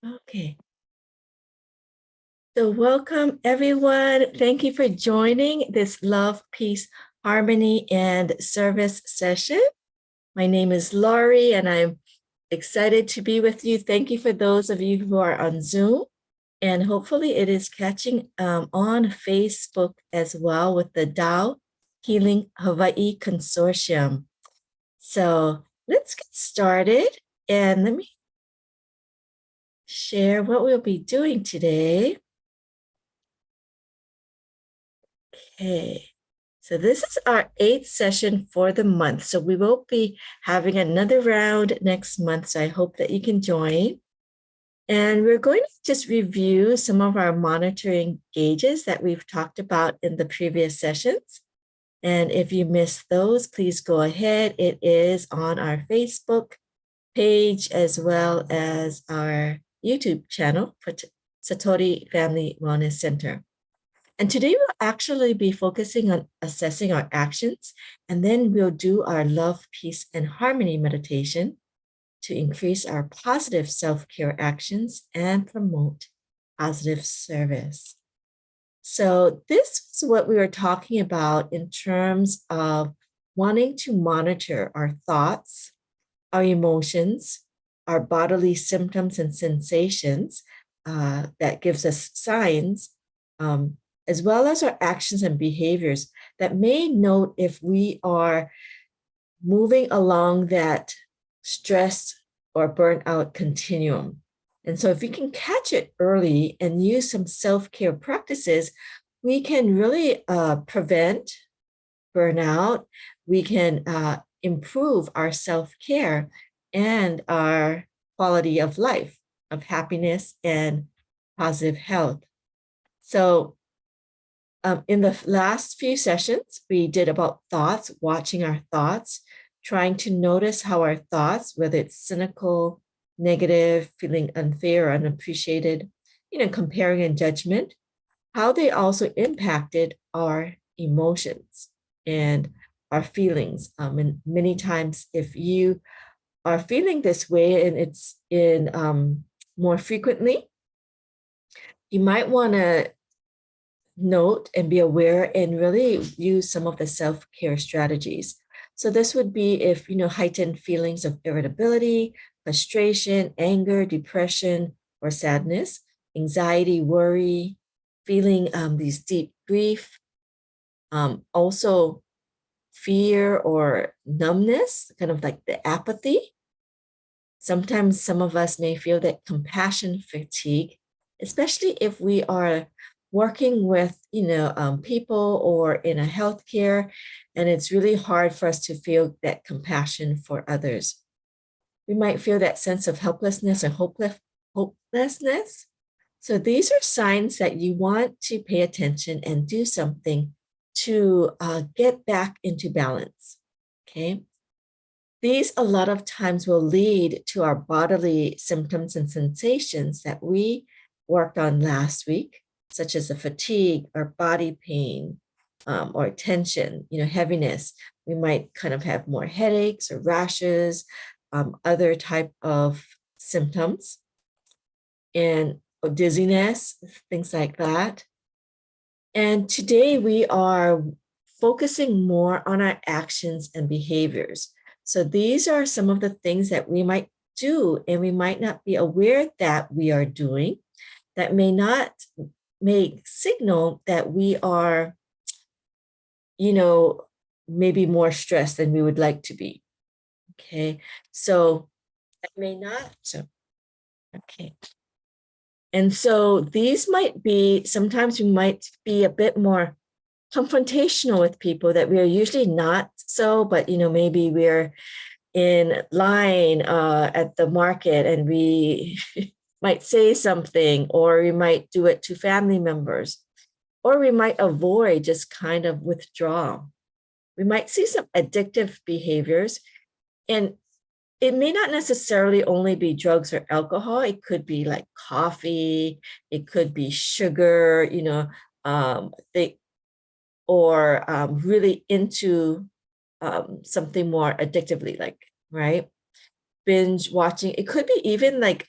Okay. So welcome everyone. Thank you for joining this Love, Peace, Harmony, and Service session. My name is Laurie and I'm excited to be with you. Thank you for those of you who are on Zoom. And hopefully it is catching on Facebook as well with the Tao Healing Hawaii Consortium. So let's get started and let me share what we'll be doing today. Okay, so this is our 8th session for the month. So we will be having another round next month. So I hope that you can join. And we're going to just review some of our monitoring gauges that we've talked about in the previous sessions. And if you missed those, please go ahead. It is on our Facebook page as well as our YouTube channel for Satori Family Wellness Center. And today we'll actually be focusing on assessing our actions, and then we'll do our love, peace, and harmony meditation to increase our positive self-care actions and promote positive service. So this is what we were talking about in terms of wanting to monitor our thoughts, our emotions, our bodily symptoms and sensations that gives us signs, as well as our actions and behaviors that may note if we are moving along that stress or burnout continuum. And so if we can catch it early and use some self-care practices, we can really prevent burnout. We can improve our self-care and our quality of life, of happiness and positive health. So in the last few sessions, we did about thoughts, watching our thoughts, trying to notice how our thoughts, whether it's cynical, negative, feeling unfair or unappreciated, comparing and judgment, how they also impacted our emotions and our feelings. And many times, if you are feeling this way and it's in more frequently, you might want to note and be aware and really use some of the self-care strategies. So this would be if, heightened feelings of irritability, frustration, anger, depression, or sadness, anxiety, worry, feeling these deep grief, also fear or numbness, kind of like the apathy. Sometimes some of us may feel that compassion fatigue, especially if we are working with, people or in a healthcare, and it's really hard for us to feel that compassion for others. We might feel that sense of helplessness or hopelessness. So these are signs that you want to pay attention and do something to get back into balance, okay? These a lot of times will lead to our bodily symptoms and sensations that we worked on last week, such as the fatigue or body pain or tension, heaviness. We might kind of have more headaches or rashes, other type of symptoms, and dizziness, things like that. And today we are focusing more on our actions and behaviors. So these are some of the things that we might do and we might not be aware that we are doing that may signal that we are, maybe more stressed than we would like to be. Okay, so that may not. So, okay. And so these might be, sometimes we might be a bit more confrontational with people that we are usually not so, but maybe we're in line at the market and we might say something, or we might do it to family members, or we might avoid, just kind of withdraw. We might see some addictive behaviors, and it may not necessarily only be drugs or alcohol. It could be like coffee, it could be sugar, or really into something more addictively, right? binge watching. It could be even like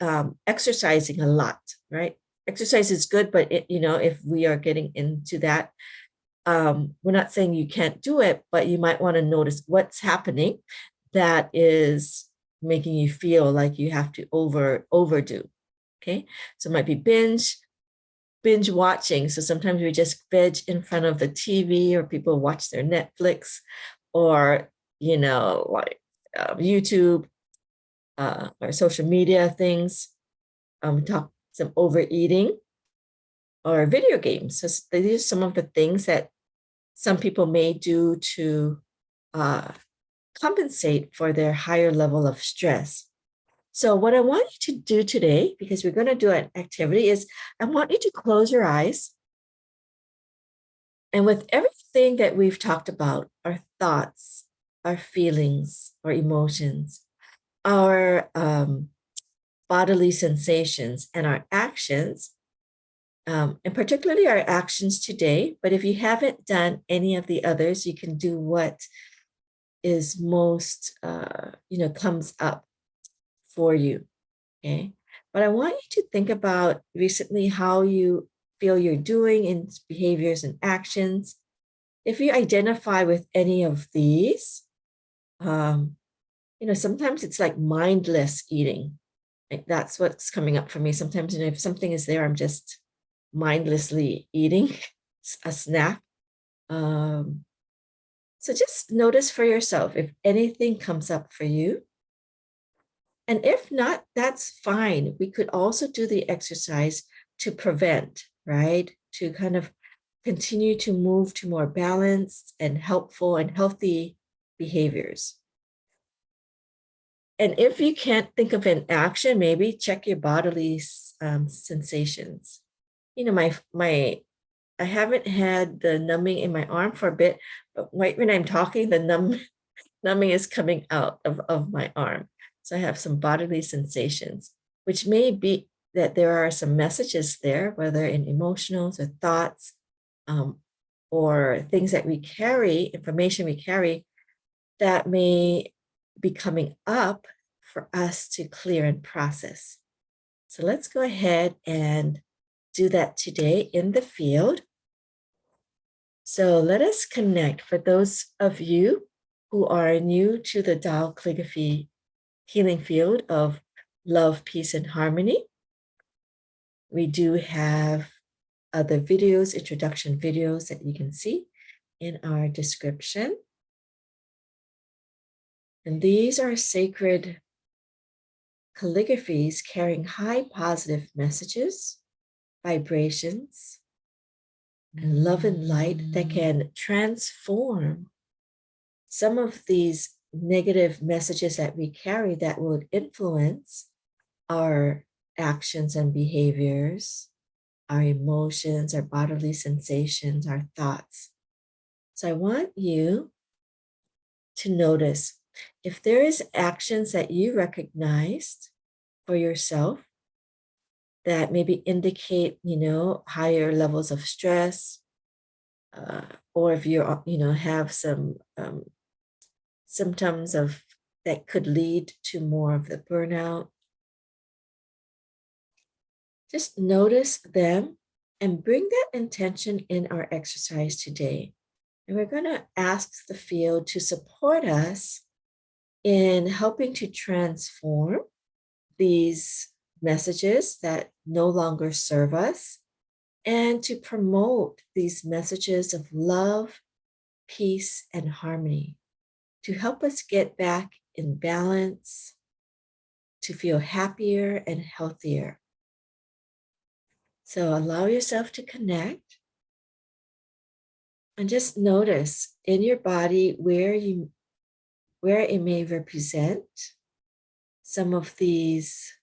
exercising a lot, right? Exercise is good, but if we are getting into that, we're not saying you can't do it, but you might want to notice what's happening that is making you feel like you have to overdo. Okay, so it might be binge watching. So sometimes we just veg in front of the TV, or people watch their Netflix, or like YouTube, or social media things. Talk some overeating or video games. So these are some of the things that some people may do to uh, compensate for their higher level of stress. So what I want you to do today, because we're going to do an activity, is I want you to close your eyes. And with everything that we've talked about, our thoughts, our feelings, our emotions, our bodily sensations, and our actions, and particularly our actions today. But if you haven't done any of the others, you can do what is most, comes up for you. Okay. But I want you to think about recently how you feel you're doing in behaviors and actions. If you identify with any of these, sometimes it's like mindless eating. Like that's what's coming up for me. Sometimes, if something is there, I'm just mindlessly eating a snack. So just notice for yourself if anything comes up for you. And if not, that's fine. We could also do the exercise to prevent, right? To kind of continue to move to more balanced and helpful and healthy behaviors. And if you can't think of an action, maybe check your bodily sensations. I haven't had the numbing in my arm for a bit, but right when I'm talking, the numbing is coming out of my arm. So I have some bodily sensations, which may be that there are some messages there, whether in emotionals or thoughts, or things that we carry, information we carry, that may be coming up for us to clear and process. So let's go ahead and do that today in the field. So let us connect. For those of you who are new to the Tao Calligraphy healing field of love, peace, and harmony, we do have other videos, introduction videos that you can see in our description. And these are sacred calligraphies carrying high positive messages, vibrations, and love and light that can transform some of these negative messages that we carry that would influence our actions and behaviors, our emotions, our bodily sensations, our thoughts. So I want you to notice if there is actions that you recognized for yourself that maybe indicate, higher levels of stress, or if you have some symptoms of that could lead to more of the burnout. Just notice them and bring that intention in our exercise today. And we're going to ask the field to support us in helping to transform these messages that no longer serve us, and to promote these messages of love, peace, and harmony, to help us get back in balance, to feel happier and healthier. So allow yourself to connect and just notice in your body where it may represent some of these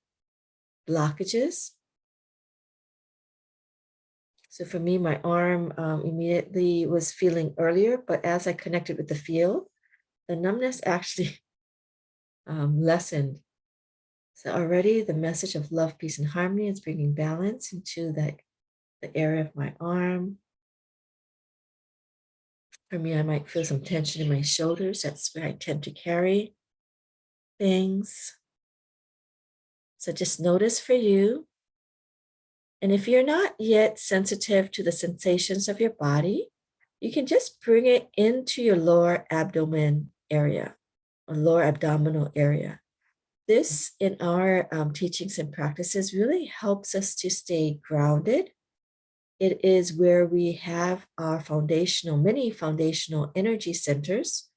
blockages. So for me, my arm immediately was feeling earlier, but as I connected with the field, the numbness actually lessened. So already the message of love, peace, and harmony is bringing balance into the area of my arm. For me, I might feel some tension in my shoulders. That's where I tend to carry things. So just notice for you. And if you're not yet sensitive to the sensations of your body, you can just bring it into your lower abdomen area or lower abdominal area. This, in our teachings and practices, really helps us to stay grounded. It is where we have our many foundational energy centers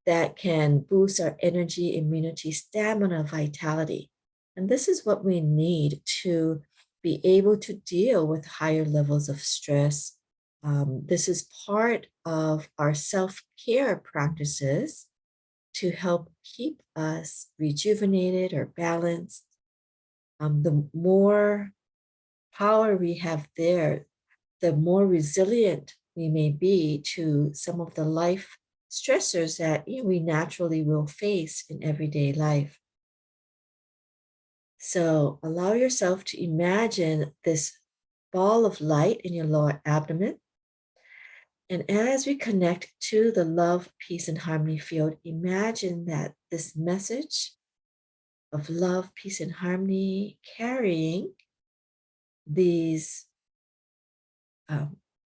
that can boost our energy, immunity, stamina, vitality. And this is what we need to be able to deal with higher levels of stress. This is part of our self care practices to help keep us rejuvenated or balanced. The more power we have there, the more resilient we may be to some of the life stressors that we naturally will face in everyday life. So allow yourself to imagine this ball of light in your lower abdomen. And as we connect to the love, peace, and harmony field, imagine that this message of love, peace, and harmony carrying these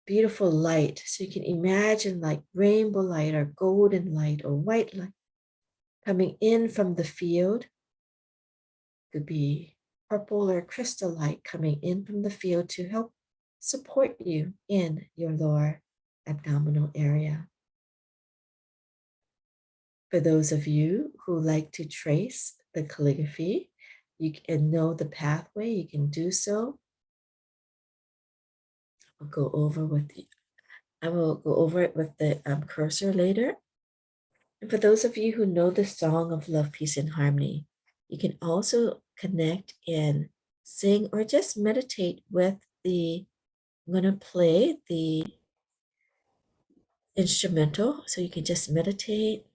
beautiful light. So you can imagine like rainbow light or golden light or white light coming in from the field. Could be purple or crystal light coming in from the field to help support you in your lower abdominal area. For those of you who like to trace the calligraphy, you can know the pathway, you can do so. I will go over it with the cursor later. And for those of you who know the song of love, peace, and harmony, you can also connect and sing or just meditate with I'm going to play the instrumental. So you can just meditate.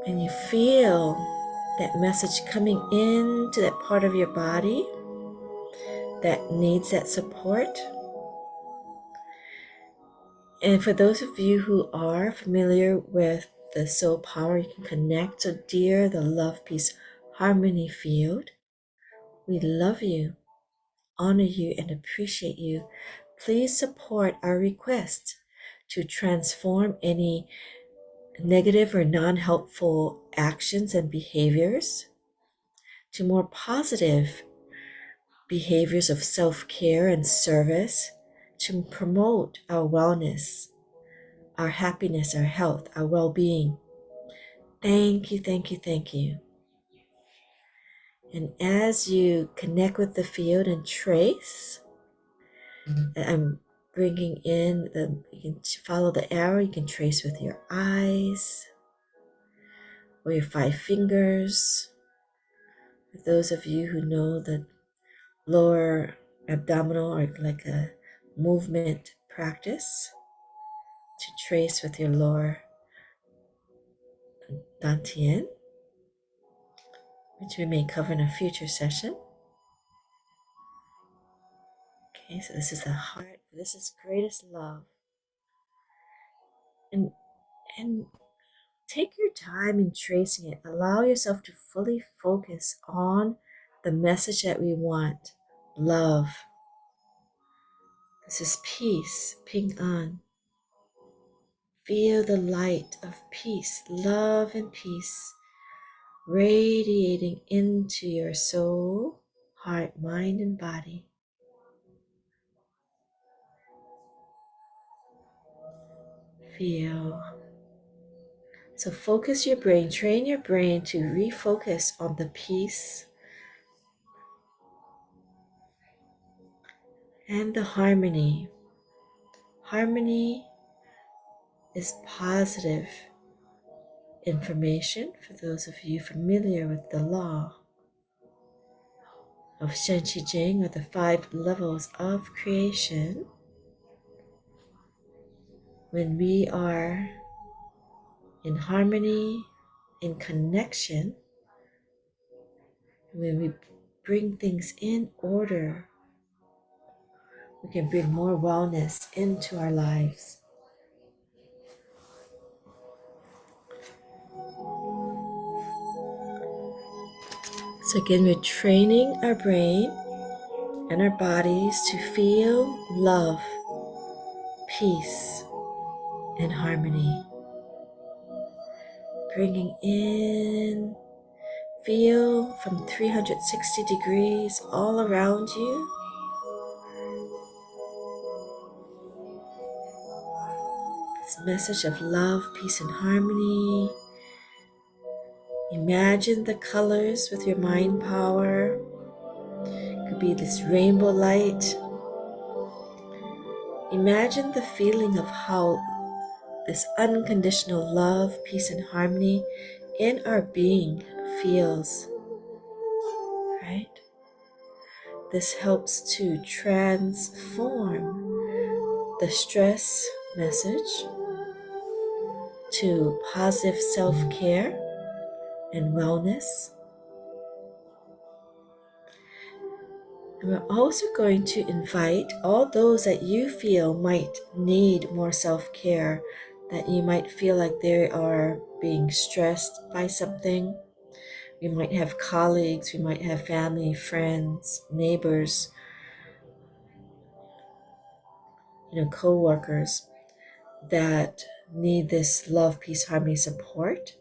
And you feel that message coming into that part of your body that needs that support. And for those of you who are familiar with the soul power, you can connect to dear the love, peace, harmony field. We love you, honor you, and appreciate you. Please support our request to transform any negative or non-helpful actions and behaviors to more positive behaviors of self-care and service to promote our wellness, our happiness, our health, our well-being. Thank you, thank you, thank you. And as you connect with the field and trace, I'm bringing in you can follow the arrow, you can trace with your eyes or your 5 fingers. For those of you who know the lower abdominal or like a movement practice, to trace with your lower dantian, which we may cover in a future session. Okay, so this is the heart, this is greatest love. And take your time in tracing it. Allow yourself to fully focus on the message that we want. Love. This is peace. Ping an. Feel the light of peace, love, and peace radiating into your soul, heart, mind, and body. Feel. So focus your brain, train your brain to refocus on the peace and the harmony. Harmony is positive information for those of you familiar with the law of Shang or the 5 levels of creation. When we are in harmony, in connection, when we bring things in order, we can bring more wellness into our lives. So again, we're training our brain and our bodies to feel love, peace, and harmony. Bringing in, feel from 360 degrees all around you. This message of love, peace, and harmony. Imagine the colors with your mind power. It could be this rainbow light. Imagine the feeling of how this unconditional love, peace, and harmony in our being feels, right? This helps to transform the stress message to positive self-care and wellness. And we're also going to invite all those that you feel might need more self-care, that you might feel like they are being stressed by something. We might have colleagues, we might have family, friends, neighbors, co-workers that need this love, peace, harmony support.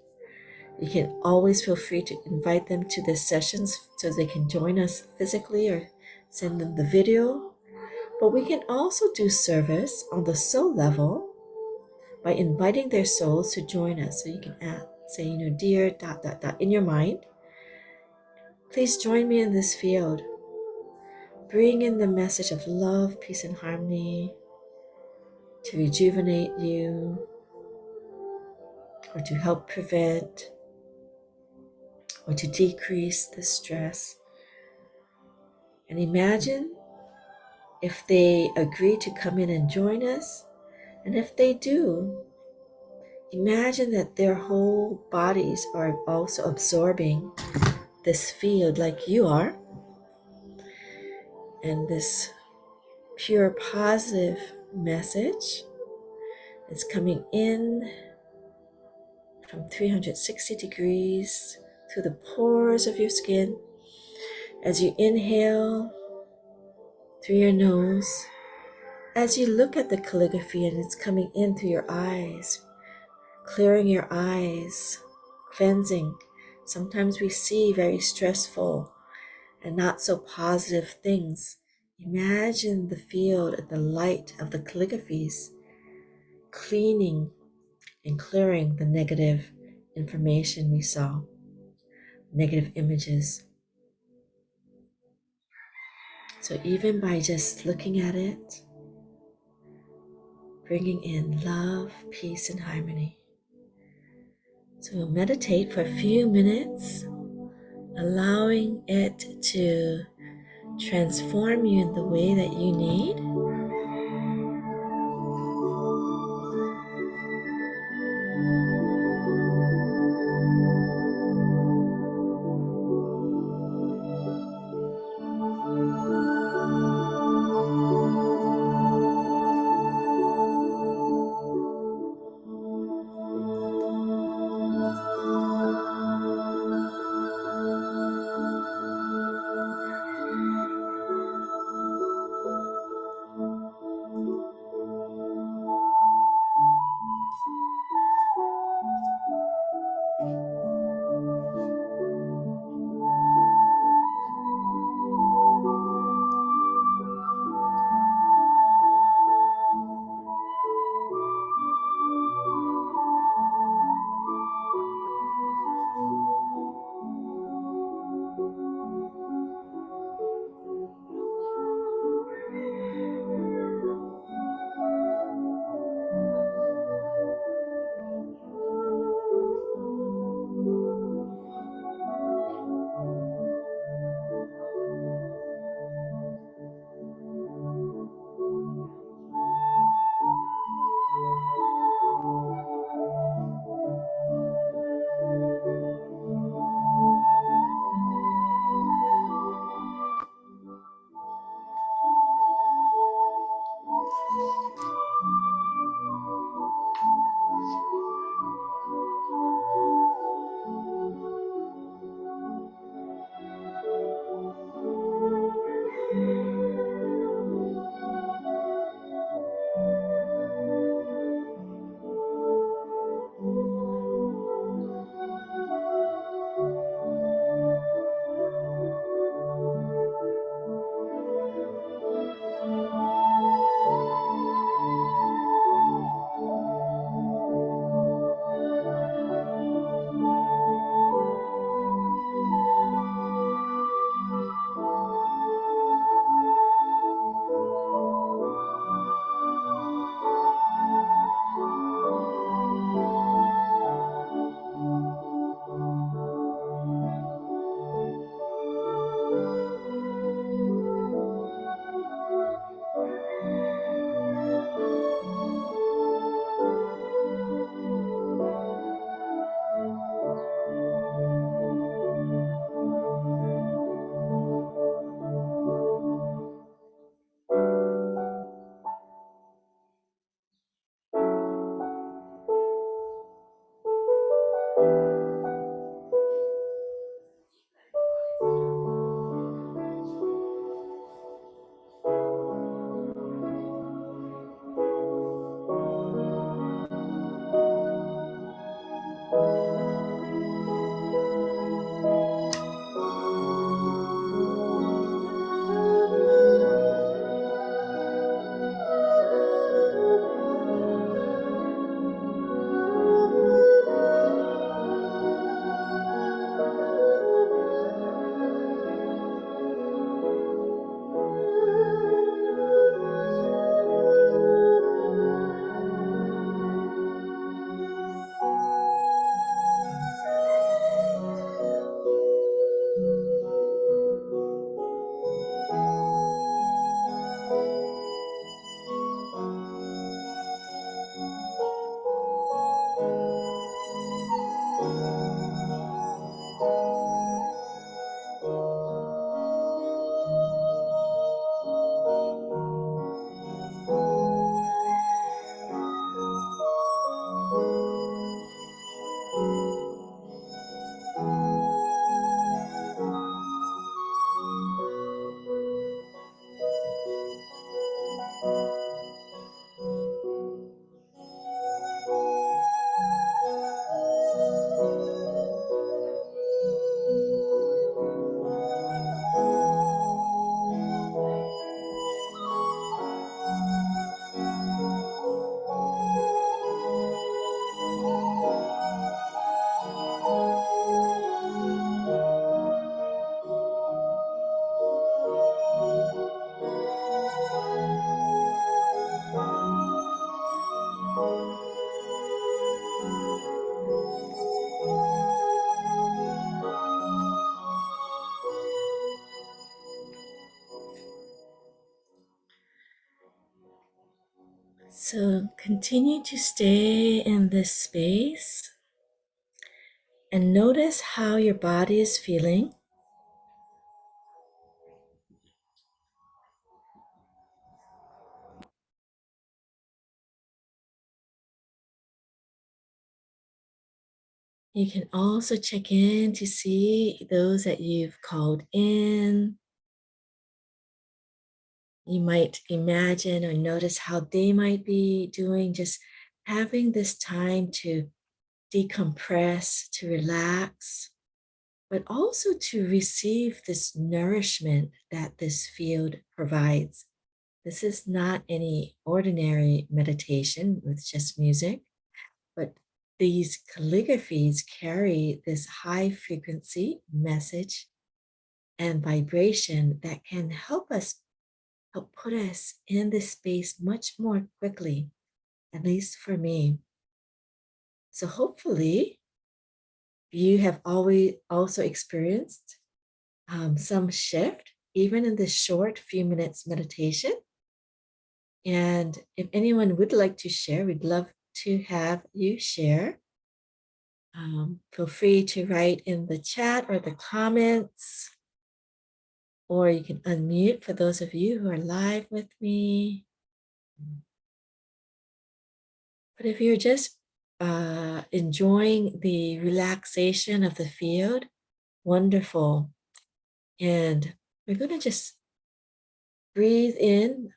You can always feel free to invite them to the sessions so they can join us physically or send them the video. But we can also do service on the soul level by inviting their souls to join us. So you can say, dear, dot, dot, dot, in your mind, please join me in this field. Bring in the message of love, peace, and harmony to rejuvenate you or to help prevent or to decrease the stress. And imagine if they agree to come in and join us. And if they do, imagine that their whole bodies are also absorbing this field like you are. And this pure positive message is coming in from 360 degrees through the pores of your skin. As you inhale through your nose, as you look at the calligraphy and it's coming in through your eyes, clearing your eyes, cleansing. Sometimes we see very stressful and not so positive things. Imagine the field and the light of the calligraphies cleaning and clearing the negative information we saw, negative images. So even by just looking at it, bringing in love, peace, and harmony. So we'll meditate for a few minutes, allowing it to transform you in the way that you need. So continue to stay in this space and notice how your body is feeling. You can also check in to see those that you've called in. You might imagine or notice how they might be doing, just having this time to decompress, to relax, but also to receive this nourishment that this field provides. This is not any ordinary meditation with just music, but these calligraphies carry this high frequency message and vibration that can help put us in this space much more quickly, at least for me. So hopefully you have always also experienced some shift, even in this short few minutes meditation. And if anyone would like to share, we'd love to have you share. Feel free to write in the chat or the comments, or you can unmute for those of you who are live with me. But if you're just enjoying the relaxation of the field, wonderful. And we're going to just breathe in.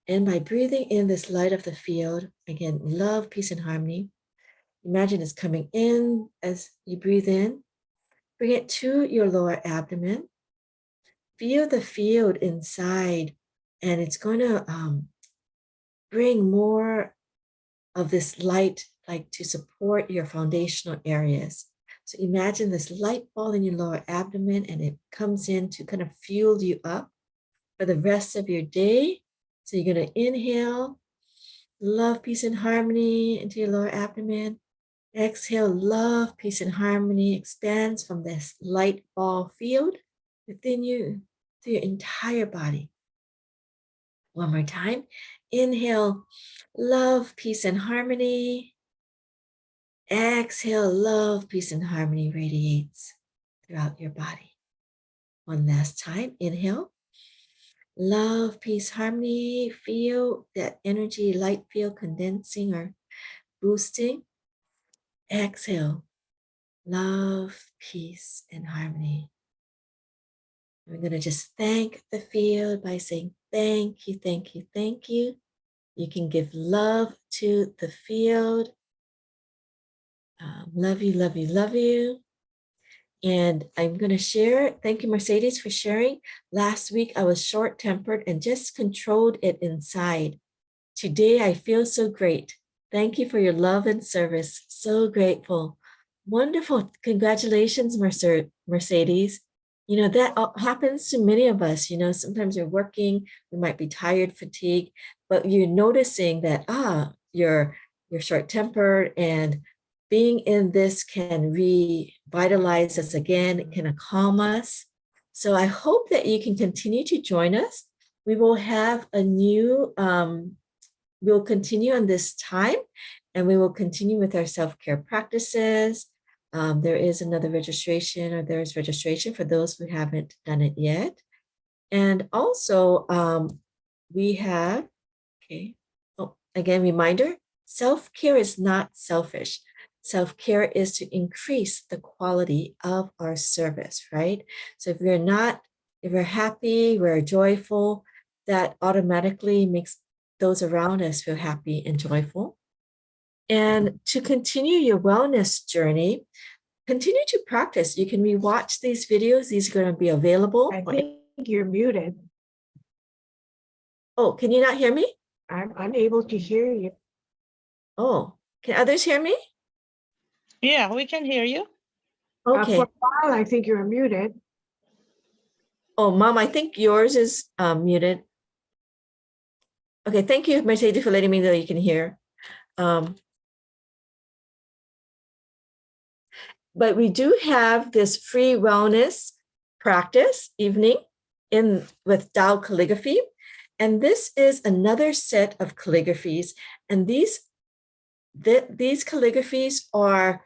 And by breathing in this light of the field, again, love, peace, and harmony. Imagine it's coming in as you breathe in. Bring it to your lower abdomen. Feel the field inside, and it's going to bring more of this light, like to support your foundational areas. So imagine this light ball in your lower abdomen, and it comes in to kind of fuel you up for the rest of your day. So you're going to inhale, love, peace, and harmony into your lower abdomen. Exhale, love, peace, and harmony expands from this light ball field within you to your entire body. One more time. Inhale, love, peace, and harmony. Exhale, love, peace, and harmony radiates throughout your body. One last time. Inhale, love, peace, harmony. Feel that energy, light field condensing or boosting. Exhale, love, peace, and harmony. We're going to just thank the field by saying, thank you, thank you, thank you. You can give love to the field. Love you, love you, love you. And I'm going to share. Thank you, Mercedes, for sharing. Last week, I was short-tempered and just controlled it inside. Today, I feel so great. Thank you for your love and service. So grateful. Wonderful. Congratulations, Mercedes. You know, that happens to many of us. You know, sometimes you're working, you might be tired, fatigued, but you're noticing that, you're short-tempered, and being in this can revitalize us again, it can calm us. So I hope that you can continue to join us. We will have a new, we'll continue on this time, and we will continue with our self-care practices. There is another registration, or there is registration for those who haven't done it yet. And also we have, okay, oh, again, reminder, self-care is not selfish. Self-care is to increase the quality of our service, right? So if we're happy, we're joyful, that automatically makes those around us feel happy and joyful. And to continue your wellness journey, continue to practice. You can rewatch these videos. These are going to be available. I think you're muted. Oh, can you not hear me? I'm unable to hear you. Oh, can others hear me? Yeah, we can hear you. Okay. For a while, I think you're muted. Oh, Mom, I think yours is muted. Okay, thank you, Mercedes, for letting me know you can hear. But we do have this free wellness practice evening in with Tao calligraphy. And this is another set of calligraphies. And these calligraphies are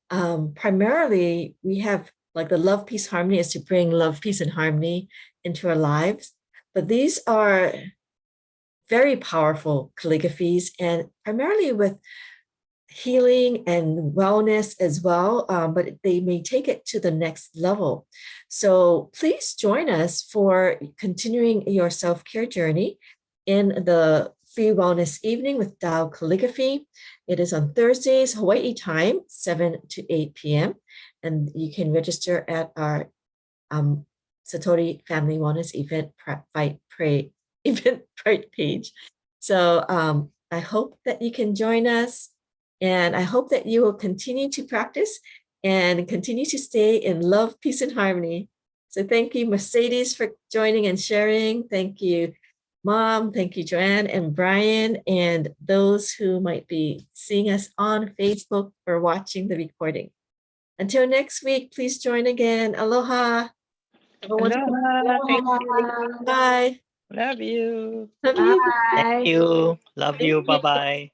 primarily, we have like the love, peace, harmony is to bring love, peace, and harmony into our lives. But these are very powerful calligraphies and primarily with healing and wellness as well, but they may take it to the next level. So please join us for continuing your self-care journey in the free wellness evening with Tao Calligraphy. It is on Thursdays, Hawaii time, 7 to 8 p.m. And you can register at our Satori Family Wellness Eventbrite page. So I hope that you can join us. And I hope that you will continue to practice and continue to stay in love, peace, and harmony. So thank you, Mercedes, for joining and sharing. Thank you, Mom. Thank you, Joanne and Brian, and those who might be seeing us on Facebook or watching the recording. Until next week, please join again. Aloha. Have a wonderful Aloha. Thank you. Aloha. Bye. Love you. Love you. Bye. Thank you. Love you. Thank you. Bye-bye.